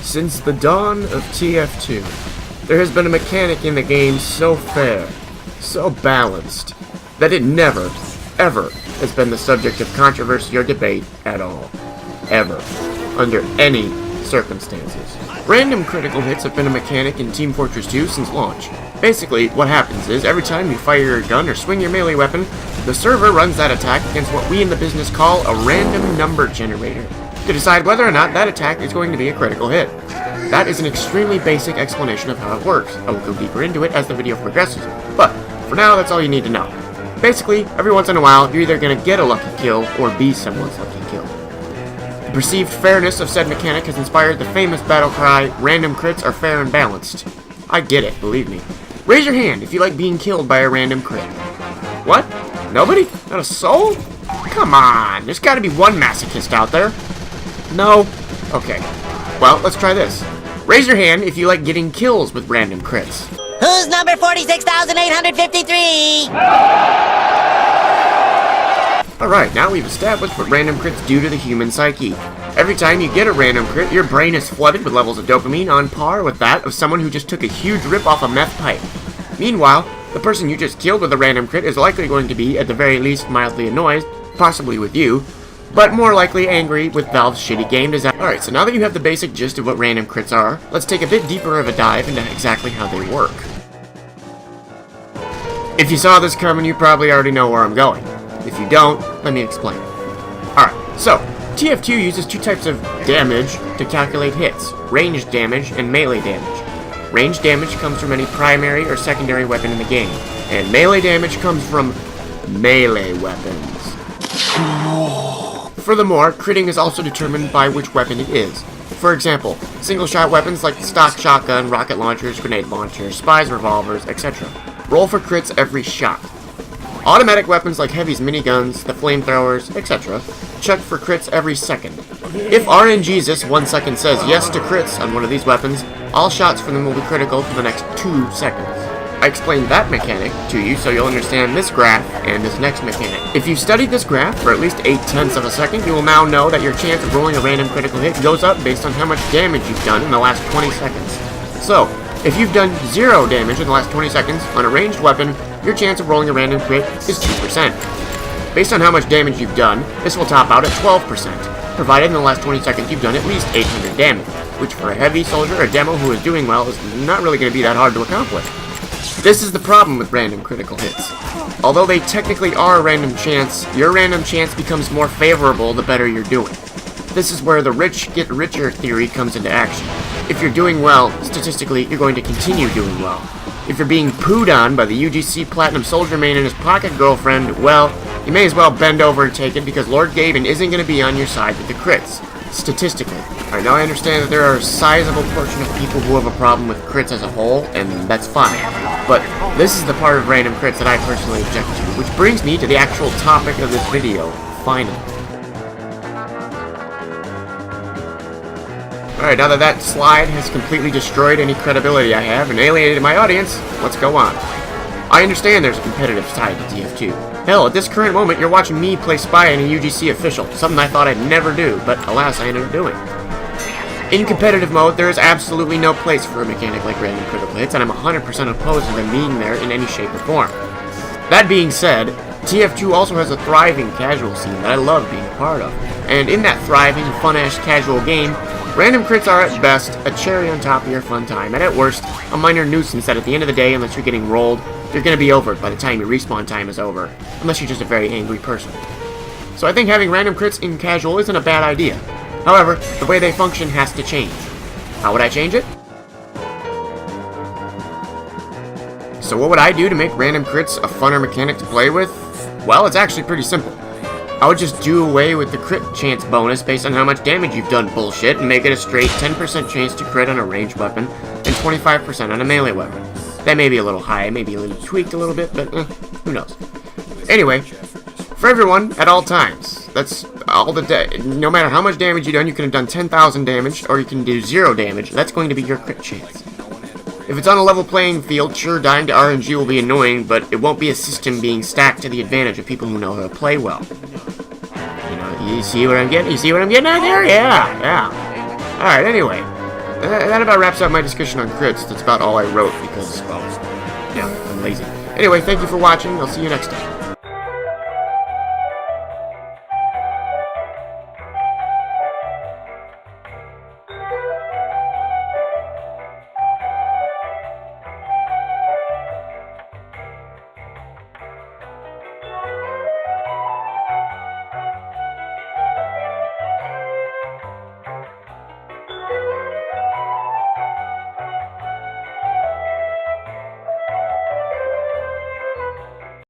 Since the dawn of TF2, there has been a mechanic in the game so fair, so balanced, that it never, ever has been the subject of controversy or debate at all. Ever. Under any circumstances. Random critical hits have been a mechanic in Team Fortress 2 since launch. Basically, what happens is, every time you fire your gun or swing your melee weapon, the server runs that attack against what we in the business call a random number generator, to decide whether or not that attack is going to be a critical hit. That is an extremely basic explanation of how it works. I will go deeper into it as the video progresses, but for now, that's all you need to know. Basically, every once in a while, you're either going to get a lucky kill or be someone's lucky kill. The perceived fairness of said mechanic has inspired the famous battle cry, "Random crits are fair and balanced." I get it, believe me. Raise your hand if you like being killed by a random crit. What? Nobody? Not a soul? Come on, there's gotta be one masochist out there. No? Okay. Well, let's try this. Raise your hand if you like getting kills with random crits. Who's number 46,853? Alright, now we've established what random crits do to the human psyche. Every time you get a random crit, your brain is flooded with levels of dopamine on par with that of someone who just took a huge rip off a meth pipe. Meanwhile, the person you just killed with a random crit is likely going to be, at the very least, mildly annoyed, possibly with you, but more likely angry with Valve's shitty game design. Alright, so now that you have the basic gist of what random crits are, let's take a bit deeper of a dive into exactly how they work. If you saw this coming, you probably already know where I'm going. If you don't, let me explain. Alright, so, TF2 uses two types of damage to calculate hits, ranged damage and melee damage. Ranged damage comes from any primary or secondary weapon in the game, and melee damage comes from melee weapons. Furthermore, critting is also determined by which weapon it is. For example, single-shot weapons like the stock shotgun, rocket launchers, grenade launchers, spies revolvers, etc. roll for crits every shot. Automatic weapons like heavies, miniguns, the flamethrowers, etc. check for crits every second. If RNGesus 1 second says yes to crits on one of these weapons, all shots from them will be critical for the next 2 seconds. I explained that mechanic to you so you'll understand this graph and this next mechanic. If you've studied this graph for at least 0.8 of a second, you will now know that your chance of rolling a random critical hit goes up based on how much damage you've done in the last 20 seconds. So, if you've done 0 damage in the last 20 seconds on a ranged weapon, your chance of rolling a random crit is 2%. Based on how much damage you've done, this will top out at 12%, provided in the last 20 seconds you've done at least 800 damage, which for a heavy soldier or demo who is doing well is not really going to be that hard to accomplish. This is the problem with random critical hits. Although they technically are a random chance, your random chance becomes more favorable the better you're doing. This is where the rich get richer theory comes into action. If you're doing well, statistically, you're going to continue doing well. If you're being pooed on by the UGC Platinum Soldier main and his pocket girlfriend, well, you may as well bend over and take it because Lord Gaben isn't going to be on your side with the crits. Statistically. Alright, now I understand that there are a sizable portion of people who have a problem with crits as a whole, and that's fine. But this is the part of random crits that I personally object to, which brings me to the actual topic of this video, finally. Alright, now that that slide has completely destroyed any credibility I have and alienated my audience, let's go on. I understand there's a competitive side to TF2. Hell, at this current moment, you're watching me play Spy and a UGC official, something I thought I'd never do, but alas, I ended up doing. In competitive mode, there is absolutely no place for a mechanic like random critical hits, and I'm 100% opposed to them being there in any shape or form. That being said, TF2 also has a thriving casual scene that I love being a part of, and in that thriving, fun-ass casual game, random crits are at best a cherry on top of your fun time, and at worst, a minor nuisance that at the end of the day, unless you're getting rolled, you're going to be over it by the time your respawn time is over, unless you're just a very angry person. So I think having random crits in casual isn't a bad idea. However, the way they function has to change. How would I change it? So what would I do to make random crits a funner mechanic to play with? Well, it's actually pretty simple. I would just do away with the crit chance bonus based on how much damage you've done bullshit and make it a straight 10% chance to crit on a ranged weapon and 25% on a melee weapon. That may be a little high, maybe a little tweaked a little bit, but who knows. Anyway, for everyone, at all times, that's all the no matter how much damage you've done, you can have done 10,000 damage, or you can do 0 damage, that's going to be your crit chance. If it's on a level playing field, sure, dying to RNG will be annoying, but it won't be a system being stacked to the advantage of people who know how to play well. You know, You see what I'm getting? You see what I'm getting at there? Yeah, yeah. Alright, anyway. That about wraps up my discussion on crits. That's about all I wrote because, well, yeah, I'm lazy. Anyway, thank you for watching. I'll see you next time.